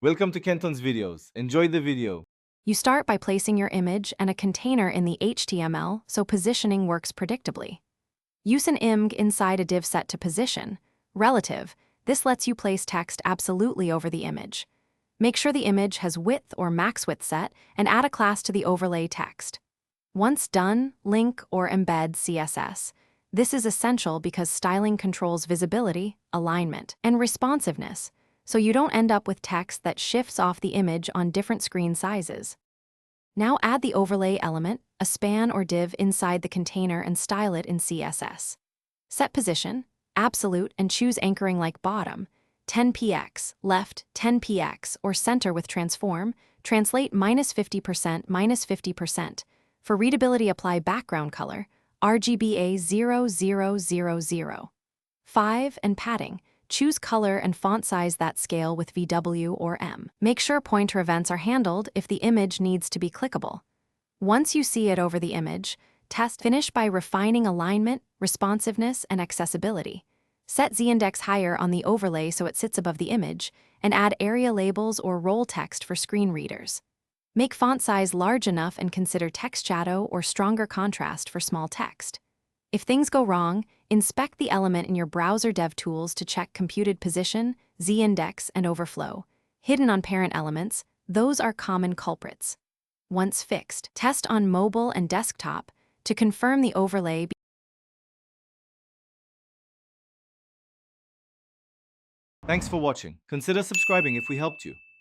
Welcome to Kenton's videos. Enjoy the video. You start by placing your image and a container in the HTML so positioning works predictably. Use an img inside a div set to position. Relative, this lets you place text absolutely over the image. Make sure the image has width or max width set and add a class to the overlay text. Once done, link or embed CSS. This is essential because styling controls visibility, alignment, and responsiveness, so you don't end up with text that shifts off the image on different screen sizes. Now add the overlay element, a span or div inside the container and style it in CSS. Set position, absolute, and choose anchoring like bottom, 10px, left, 10px, or center with transform, translate -50%, -50%. For readability, apply background color, RGBA 0000. 5. And padding. Choose color and font size that scale with VW or M. Make sure pointer events are handled if the image needs to be clickable. Once you see it over the image, finish by refining alignment, responsiveness, and accessibility. Set z-index higher on the overlay so it sits above the image, and add area labels or role text for screen readers. Make font size large enough and consider text shadow or stronger contrast for small text. If things go wrong, inspect the element in your browser dev tools to check computed position, z-index, and overflow. Hidden on parent elements, those are common culprits. Once fixed, test on mobile and desktop to confirm the overlay. Thanks for watching. Consider subscribing if we helped you.